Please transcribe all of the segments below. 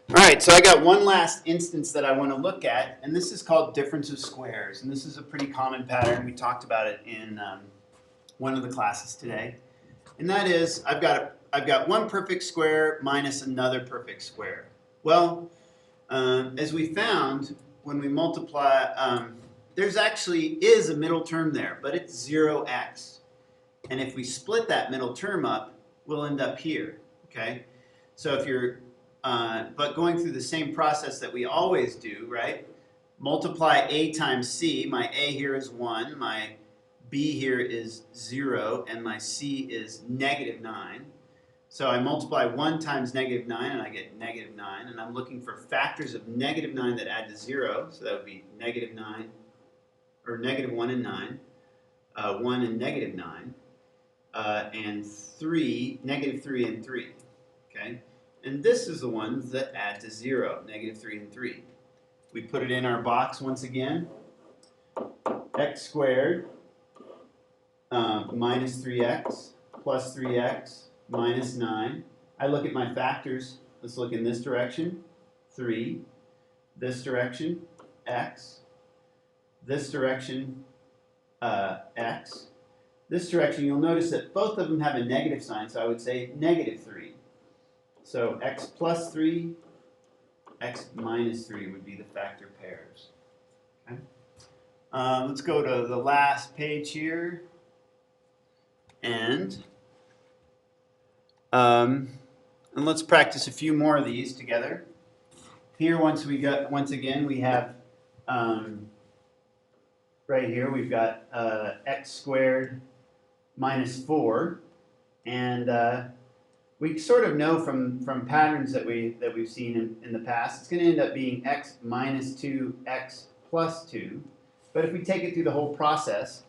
All right, so I got one last instance that I want to look at, and this is called difference of squares. And this is a pretty common pattern. We talked about it in one of the classes today. And that is, I've got one perfect square minus another perfect square. Well, as we found, when we multiply, there's actually is a middle term there, but it's 0x. And if we split that middle term up, we'll end up here, okay? So if you're, but going through the same process that we always do, right? Multiply a times c. My a here is 1, my b here is 0, and my c is negative 9. So I multiply 1 times negative 9, and I get negative 9. And I'm looking for factors of negative 9 that add to 0. So that would be negative 9, or negative 1 and 9, 1 and negative 9. And 3, negative 3 and 3, okay? And this is the ones that add to 0, negative 3 and 3. We put it in our box once again. X squared minus 3x plus 3x minus 9. I look at my factors. Let's look in this direction, 3. This direction, x. This direction, x. This direction, you'll notice that both of them have a negative sign, so I would say negative 3. So x plus 3, x minus 3 would be the factor pairs. Okay. Let's go to the last page here. And let's practice a few more of these together. Here, once again, we have right here, we've got x squared minus 4, and we sort of know from patterns that we've seen in the past, it's going to end up being x minus 2, x plus 2. But if we take it through the whole process,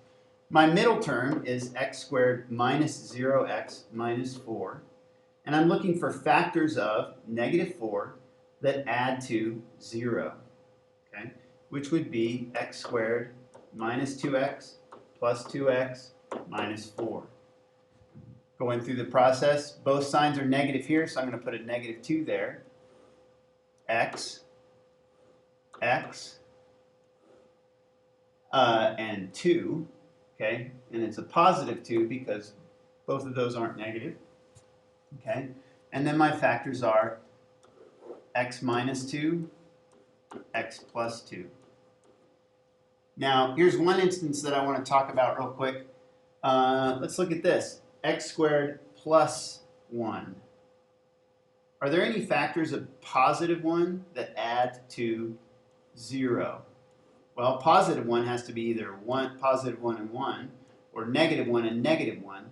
my middle term is x squared minus 0x minus 4. And I'm looking for factors of negative 4 that add to 0, okay? Which would be x squared minus 2x plus 2x minus 4. Going through the process, both signs are negative here, so I'm going to put a negative 2 there. X, and 2, okay? And it's a positive 2 because both of those aren't negative, okay? And then my factors are x minus 2, x plus 2. Now, here's one instance that I want to talk about real quick. Let's look at this. X squared plus 1. Are there any factors of positive 1 that add to 0? Well, positive 1 has to be either positive 1 and 1, or negative 1 and negative 1.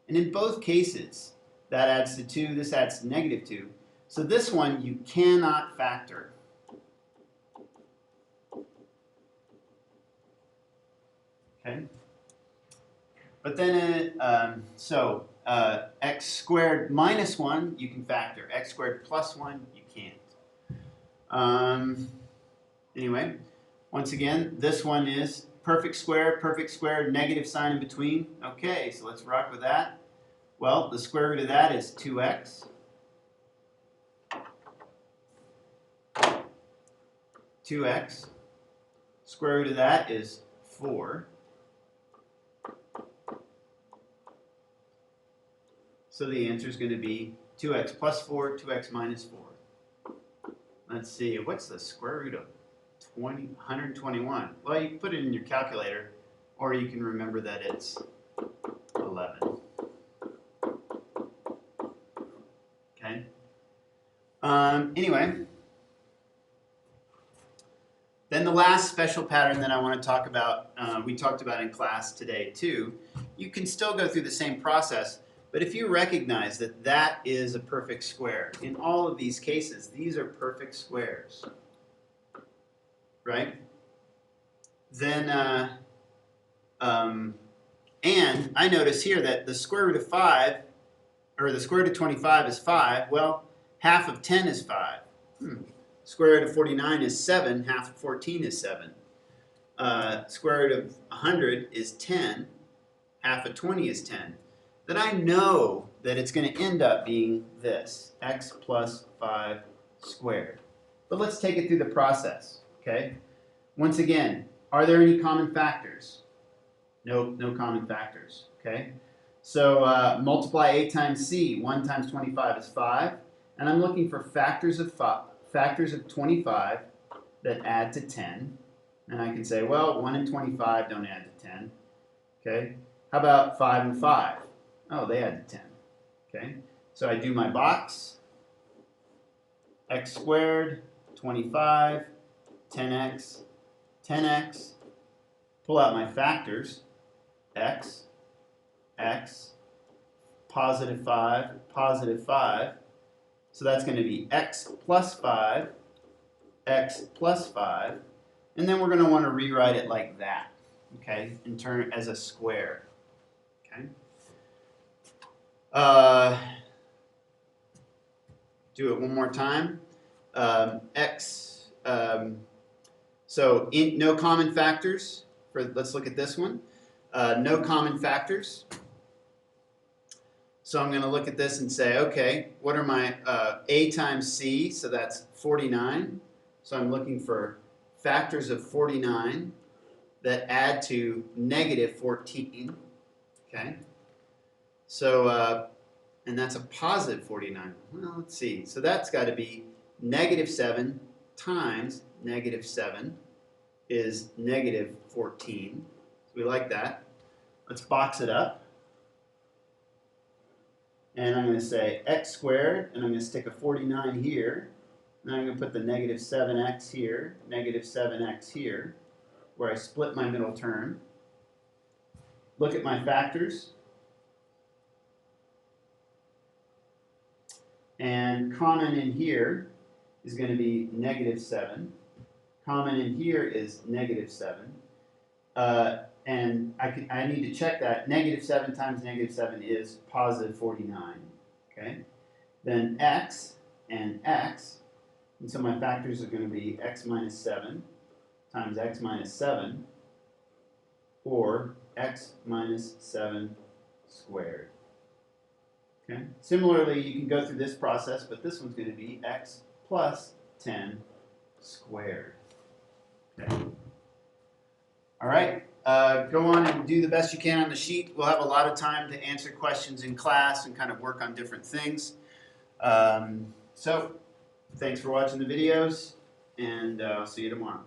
And in both cases, that adds to 2, this adds to negative 2. So this one you cannot factor. Okay? But then, x squared minus 1, you can factor. X squared plus 1, you can't. Anyway, once again, this one is perfect square, negative sign in between. Okay, so let's rock with that. Well, the square root of that is 2x. 2x. Square root of that is 4. So the answer is going to be 2x plus 4, 2x minus 4. Let's see, what's the square root of 121? Well, you can put it in your calculator, or you can remember that it's 11. Okay? Anyway, then the last special pattern that I want to talk about, we talked about in class today too. You can still go through the same process, but if you recognize that that is a perfect square, in all of these cases, these are perfect squares, right? Then, and I notice here that the square root of 5, or the square root of 25 is 5. Well, half of 10 is 5. Square root of 49 is 7. Half of 14 is 7. Square root of 100 is 10. Half of 20 is 10. Then I know that it's going to end up being this, x plus 5 squared. But let's take it through the process, okay? Once again, are there any common factors? Nope, no common factors, okay? So multiply a times c. 1 times 25 is 5. And I'm looking for factors of 25 that add to 10. And I can say, well, 1 and 25 don't add to 10. Okay? How about 5 and 5? Oh, they add to 10. Okay? So I do my box. X squared, 25, 10x, 10x. Pull out my factors. X, x, positive 5, positive 5. So that's going to be x plus 5, x plus 5. And then we're going to want to rewrite it like that, okay, in turn as a square. Okay. Do it one more time. So no common factors. Let's look at this one. No common factors. So I'm going to look at this and say, okay, what are my a times c? So that's 49. So I'm looking for factors of 49 that add to negative 14. Okay. So, and that's a positive 49. Well, let's see. So that's got to be negative 7 times negative 7 is negative 14. So we like that. Let's box it up. And I'm going to say x squared, and I'm going to stick a 49 here. And I'm going to put the negative 7x here, negative 7x here, where I split my middle term. Look at my factors. And common in here is going to be negative 7. Common in here is negative 7. And I need to check that. Negative 7 times negative 7 is positive 49. Okay? Then x and x. And so my factors are going to be x minus 7 times x minus 7, or x minus 7 squared. Okay? Similarly, you can go through this process, but this one's going to be x plus 10 squared. Okay? All right. Go on and do the best you can on the sheet. We'll have a lot of time to answer questions in class and kind of work on different things. So thanks for watching the videos, and I'll see you tomorrow.